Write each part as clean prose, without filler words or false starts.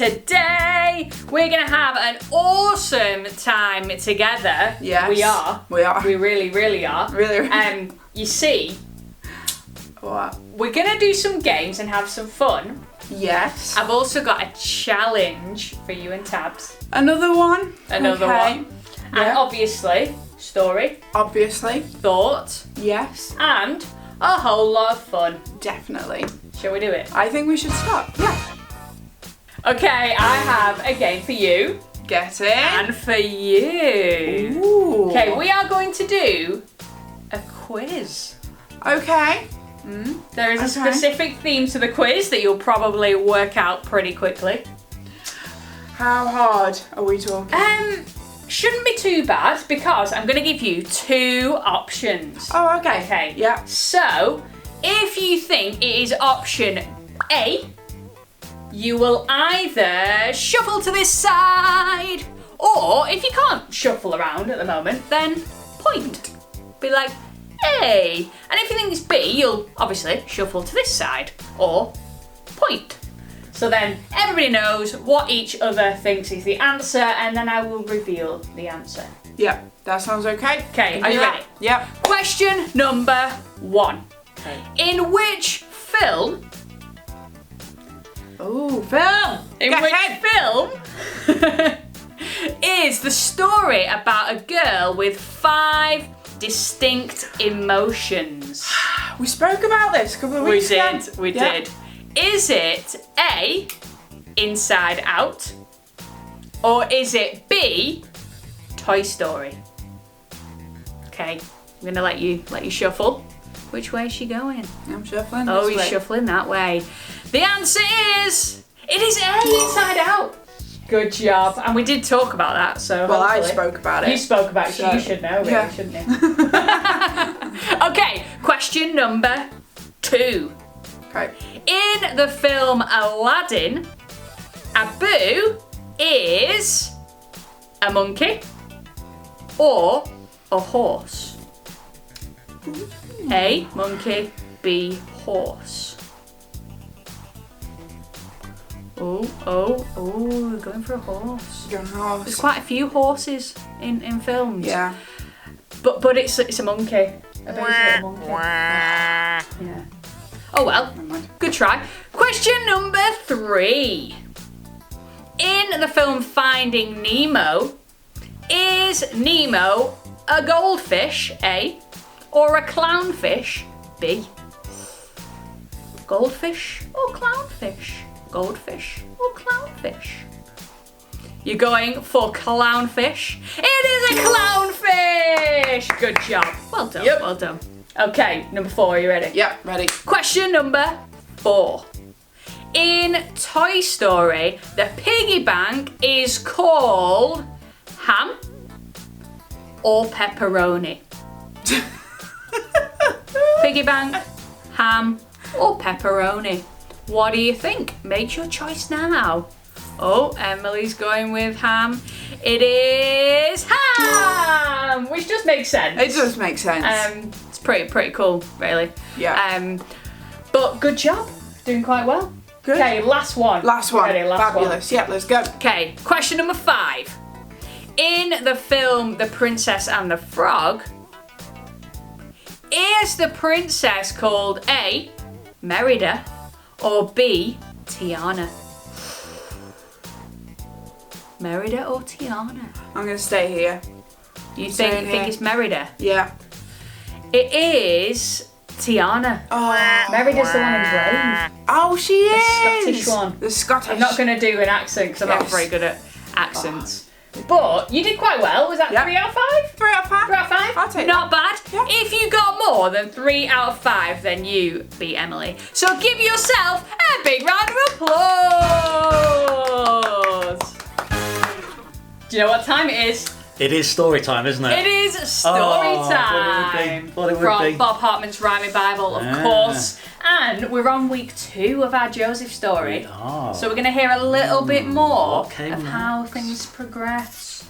today we're going to have an awesome time together. Yes. We are. We really, really are. Really. You see, what? We're going to do some games and have some fun. Yes. I've also got a challenge for you and Tabz. Another one? Another one. Yeah. And obviously, story. Obviously. Thought. Yes. And a whole lot of fun. Definitely. Shall we do it? I think we should start. Yeah. Okay, I have a game for you. Get it? And for you. Ooh. Okay, we are going to do a quiz. Okay. There is a specific theme to the quiz that you'll probably work out pretty quickly. How hard are we talking? Shouldn't be too bad because I'm going to give you 2 options. Oh, okay. Okay. Yeah. So, if you think it is option A, you will either shuffle to this side, or if you can't shuffle around at the moment, then point. Be like, hey. And if you think it's B, you'll obviously shuffle to this side, or point. So then everybody knows what each other thinks is the answer, and then I will reveal the answer. Yeah, that sounds okay. Okay, are you ready? Yep. Question number 1. Okay. In which film? Ooh, film! In which film is the story about a girl with 5 distinct emotions? We spoke about this a couple of weeks ago. We did. Is it A, Inside Out, or is it B, Toy Story? Okay, I'm gonna let you shuffle. Which way is she going? I'm shuffling. Oh, this you're way. shuffling that way. The answer is, it is A, Inside Out. Good job. And we did talk about that, so Well, I hopefully. spoke about it. You spoke about it, so you should know, really, yeah. shouldn't you? Okay, question number 2. Okay. In the film Aladdin, Abu is a monkey or a horse? A, monkey, B, horse. Oh, we're going for a horse. You're a horse. There's quite a few horses in films. Yeah. But it's a monkey. A basic little monkey. Yeah. Oh well, good try. Question number 3. In the film Finding Nemo, is Nemo a goldfish, A, or a clownfish, B? Goldfish or clownfish? Goldfish or clownfish? You're going for clownfish. It is a clownfish! Good job. Well done, well done. Okay, number 4, are you ready? Yep, ready. Question number 4. In Toy Story, the piggy bank is called ham or pepperoni? Piggy bank, ham or pepperoni? What do you think? Make your choice now. Oh, Emily's going with ham. It is ham, which just makes sense. It does make sense. It's pretty cool, really. Yeah. But good job, doing quite well. Good. Okay, last one. Last one. Ready, last Fabulous. Yeah, let's go. Okay, question number 5. In the film The Princess and the Frog, is the princess called A, Merida, or B, Tiana? Merida or Tiana? I'm going to stay here. You think it's Merida? Yeah. It is Tiana. Oh. Merida's the one in Brave. Oh, she is. The Scottish one. The Scottish. I'm not going to do an accent because I'm not very good at accents. But you did quite well. Was that 3 out of 5? 3 out of 5. 3 out of 5? I'll take Not that. bad. Yeah. If you got more than 3 out of 5, then you beat Emily. So give yourself a big round of applause. Do you know what time it is? It is story time, isn't it? It is story time. Thought it would From be. Bob Hartman's Rhyming Bible, of course. And we're on week 2 of our Joseph story. We are. So we're going to hear a little bit more what came of next? how things progress.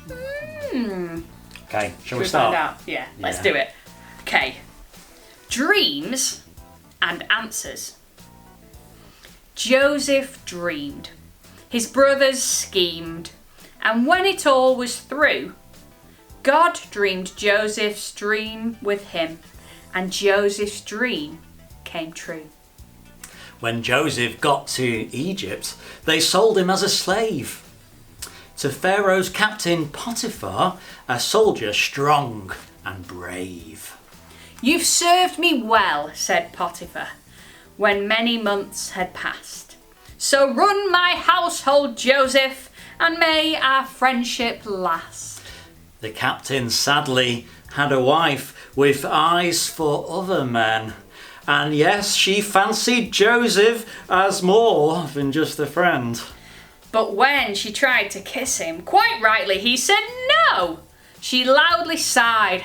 Okay, shall Should we we start? find out? Yeah, let's Yeah. do it. Okay. Dreams and answers. Joseph dreamed. His brothers schemed, and when it all was through, God dreamed Joseph's dream with him, and Joseph's dream came true. When Joseph got to Egypt, they sold him as a slave to Pharaoh's captain Potiphar, a soldier strong and brave. You've served me well, said Potiphar, when many months had passed. So run my household, Joseph, and may our friendship last. The captain sadly had a wife with eyes for other men. And yes, she fancied Joseph as more than just a friend. But when she tried to kiss him, quite rightly he said no. She loudly sighed,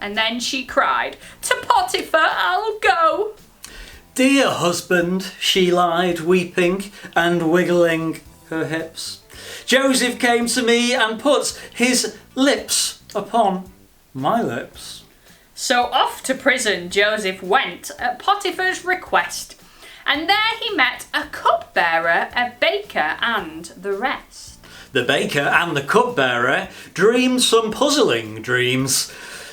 and then she cried, to Potiphar I'll go. Dear husband, she lied, weeping and wiggling her hips. Joseph came to me and put his lips upon my lips. So off to prison Joseph went at Potiphar's request, and there he met a cupbearer, a baker, and the rest. The baker and the cupbearer dreamed some puzzling dreams.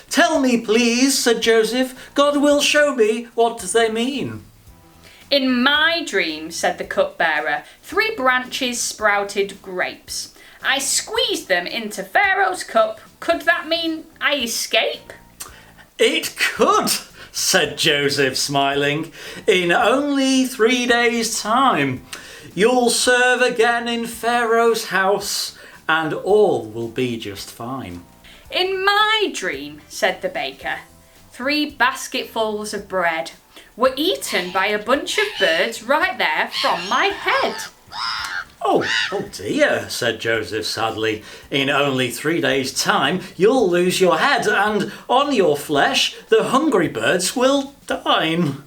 Tell me, please, said Joseph, God will show me what they mean. In my dream, said the cupbearer, 3 branches sprouted grapes. I squeezed them into Pharaoh's cup. Could that mean I escape? It could, said Joseph, smiling. In only 3 days' time, you'll serve again in Pharaoh's house, and all will be just fine. In my dream, said the baker, 3 basketfuls of bread were eaten by a bunch of birds right there from my head. Oh dear, said Joseph sadly. In only 3 days' time, you'll lose your head, and on your flesh the hungry birds will dine.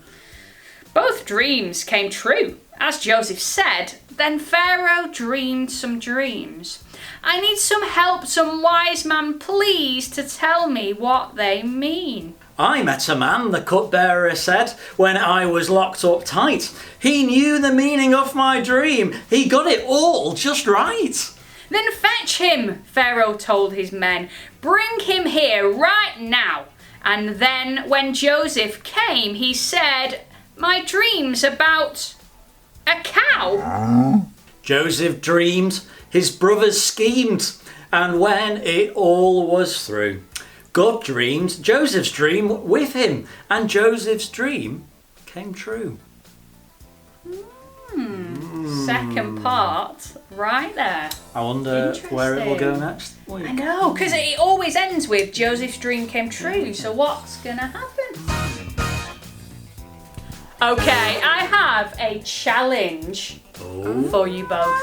Both dreams came true. As Joseph said, then Pharaoh dreamed some dreams. I need some help, some wise man, please, to tell me what they mean. I met a man, the cupbearer said, when I was locked up tight. He knew the meaning of my dream. He got it all just right. Then fetch him, Pharaoh told his men. Bring him here right now. And then when Joseph came, he said, my dream's about a cow. Joseph dreamed, his brothers schemed, and when it all was through, God dreamed Joseph's dream with him, and Joseph's dream came true. Second part, right there. I wonder where it will go next week. I know, because it always ends with Joseph's dream came true, so what's going to happen? Okay, I have a challenge for you both.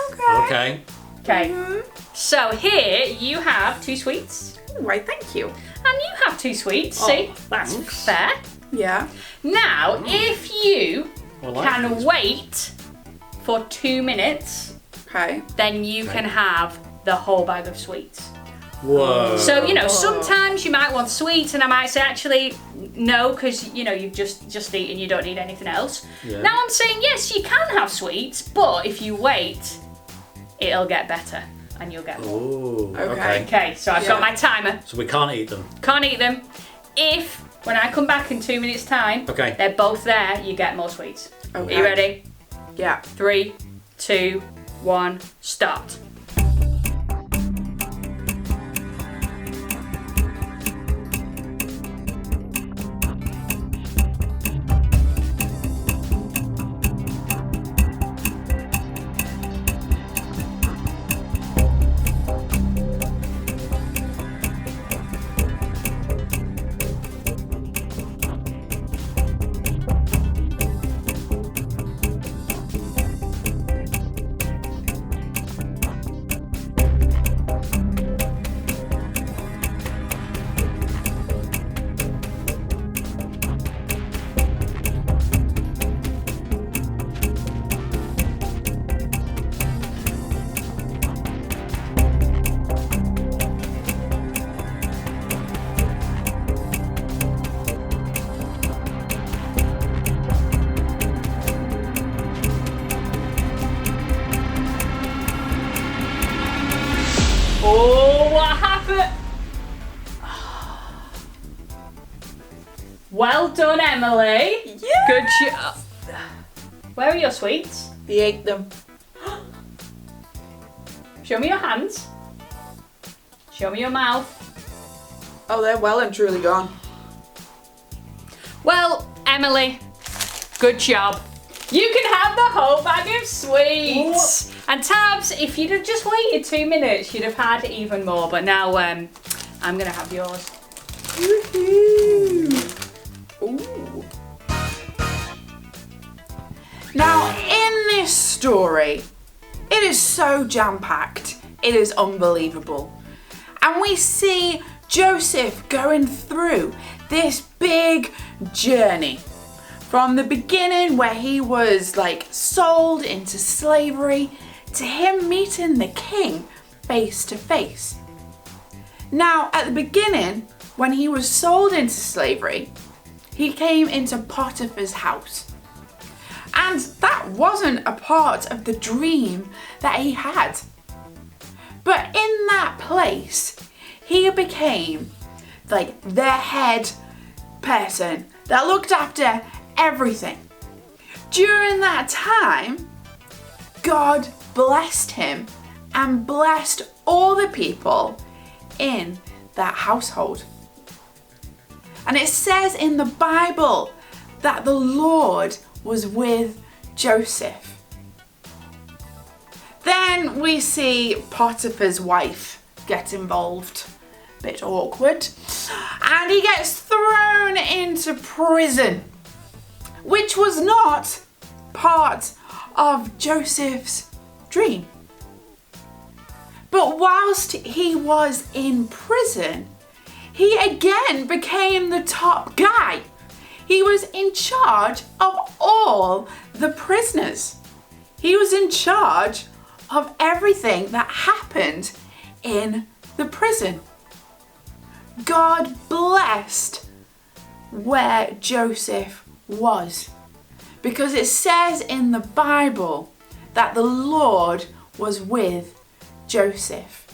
Okay. Okay, so here you have 2 sweets, Right, thank you. and you have 2 sweets, see? That's fair. Yeah. Now, if you Well, I can think wait for 2 minutes, Okay. then you can have the whole bag of sweets. Whoa. So, sometimes you might want sweets, and I might say, actually, no, because, you've just eaten, you don't need anything else. Yeah. Now I'm saying, yes, you can have sweets, but if you wait, it'll get better, and you'll get more. Ooh, Okay. Okay, so I've got my timer. So we can't eat them. Can't eat them. If, when I come back in 2 minutes' time, Okay. they're both there, you get more sweets. Okay. Are you ready? Yeah. 3, 2, 1, start. Oh, what happened? Well done, Emily. Yeah. Good job. Where are your sweets? He ate them. Show me your hands. Show me your mouth. Oh, they're well and truly gone. Well, Emily, good job. You can have the whole bag of sweets. What? And Tabz, if you'd have just waited 2 minutes, you'd have had even more. But now I'm gonna have yours. Woohoo! Ooh. Now, in this story, it is so jam-packed. It is unbelievable. And we see Joseph going through this big journey. From the beginning where he was like sold into slavery to him meeting the king face to face. Now, at the beginning, when he was sold into slavery, he came into Potiphar's house. And that wasn't a part of the dream that he had. But in that place, he became like the head person that looked after everything. During that time, God blessed him and blessed all the people in that household. And it says in the Bible that the Lord was with Joseph. Then we see Potiphar's wife get involved. Bit awkward. And he gets thrown into prison, which was not part of Joseph's dream. But whilst he was in prison, he again became the top guy. He was in charge of all the prisoners. He was in charge of everything that happened in the prison. God blessed where Joseph was, because it says in the Bible that the Lord was with Joseph.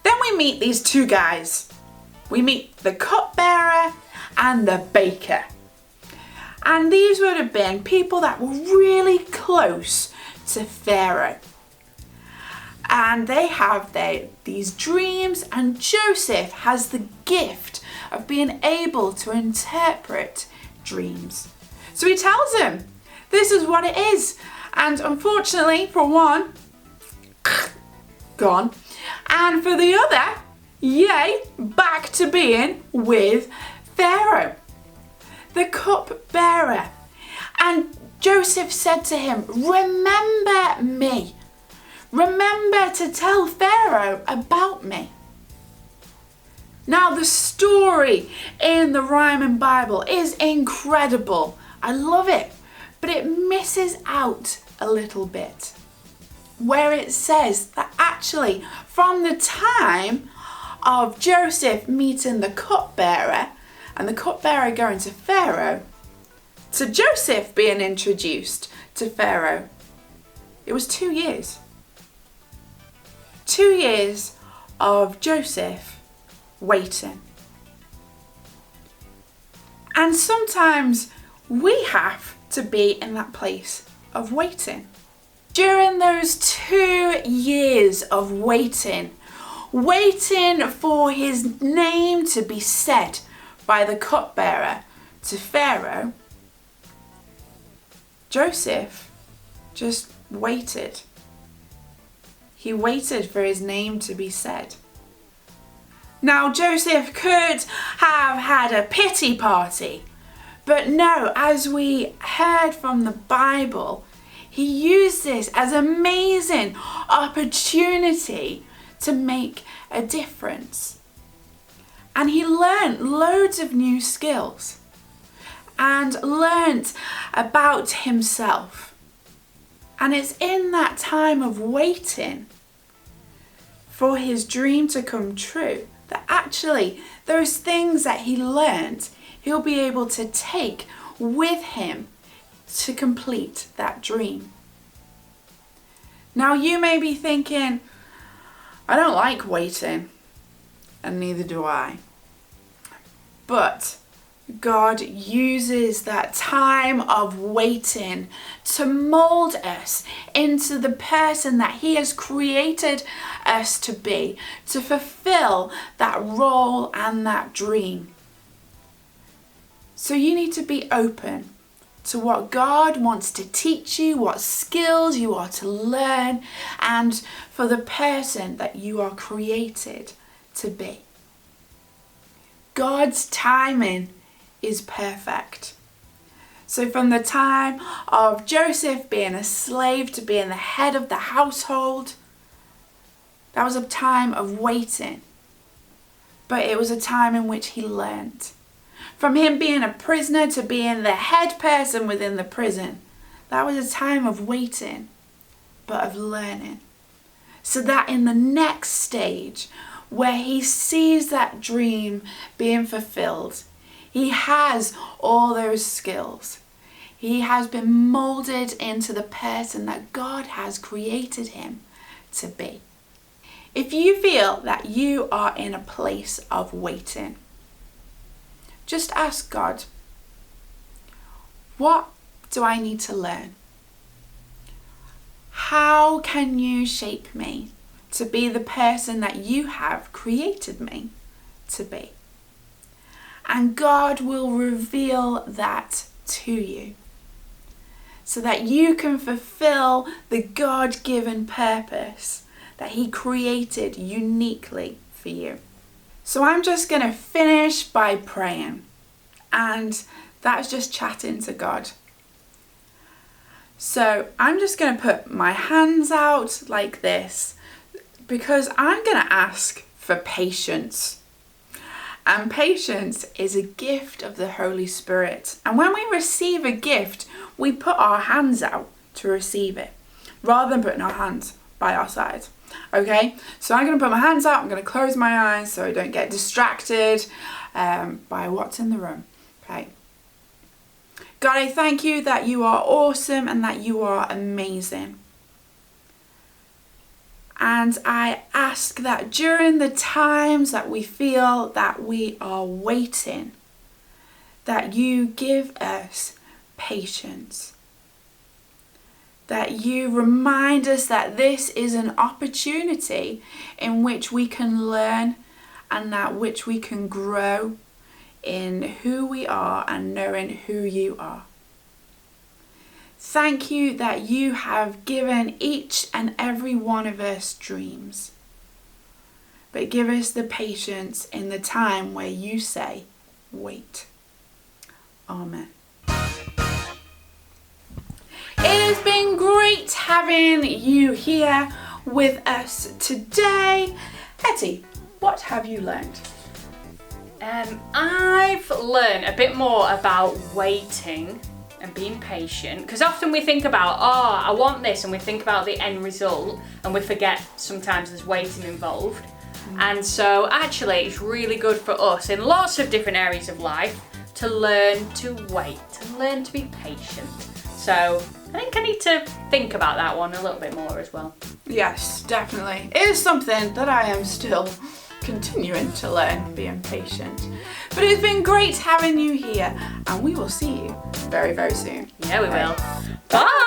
Then we meet these two guys. We meet the cupbearer and the baker. And these would have been people that were really close to Pharaoh. And they have these dreams, and Joseph has the gift of being able to interpret dreams. So he tells him, this is what it is. And unfortunately, for one, gone. And for the other, yay, back to being with Pharaoh, the cupbearer. And Joseph said to him, remember me. Remember to tell Pharaoh about me. Now the story in the Ryman Bible is incredible. I love it, but it misses out a little bit, where it says that actually from the time of Joseph meeting the cupbearer and the cupbearer going to Pharaoh, to Joseph being introduced to Pharaoh, it was 2 years. 2 years of Joseph waiting. And sometimes we have to be in that place of waiting. During those 2 years of waiting for his name to be said by the cupbearer to Pharaoh, Joseph just waited. He waited for his name to be said. Now Joseph could have had a pity party, but no, as we heard from the Bible, he used this as an amazing opportunity to make a difference. And he learned loads of new skills and learned about himself. And it's in that time of waiting for his dream to come true that actually those things that he learned, he'll be able to take with him to complete that dream. Now you may be thinking, I don't like waiting, and neither do I. But God uses that time of waiting to mold us into the person that He has created us to be, to fulfill that role and that dream. So you need to be open to what God wants to teach you, what skills you are to learn, and for the person that you are created to be. God's timing is perfect. So from the time of Joseph being a slave to being the head of the household, that was a time of waiting. But it was a time in which he learned. From him being a prisoner to being the head person within the prison, that was a time of waiting, but of learning. So that in the next stage, where he sees that dream being fulfilled, he has all those skills. He has been molded into the person that God has created him to be. If you feel that you are in a place of waiting, just ask God, what do I need to learn? How can you shape me to be the person that you have created me to be? And God will reveal that to you so that you can fulfill the God-given purpose that He created uniquely for you. So I'm just going to finish by praying, and that's just chatting to God. So I'm just going to put my hands out like this because I'm going to ask for patience. And patience is a gift of the Holy Spirit. And when we receive a gift, we put our hands out to receive it rather than putting our hands by our side. Okay, so I'm going to put my hands out. I'm going to close my eyes so I don't get distracted by what's in the room. Okay. God, I thank you that you are awesome and that you are amazing. And I ask that during the times that we feel that we are waiting, that you give us patience. That you remind us that this is an opportunity in which we can learn and that which we can grow in who we are and knowing who you are. Thank you that you have given each and every one of us dreams. But give us the patience in the time where you say, wait. Amen. It has been great having you here with us today. Hettie, what have you learned? I've learned a bit more about waiting and being patient, because often we think about, I want this, and we think about the end result and we forget sometimes there's waiting involved. And so actually it's really good for us in lots of different areas of life to learn to wait, to learn to be patient. So I think I need to think about that one a little bit more as well. Yes, definitely. It is something that I am still continuing to learn, being patient. But it's been great having you here, and we will see you very, very soon. Yeah, we will. Bye!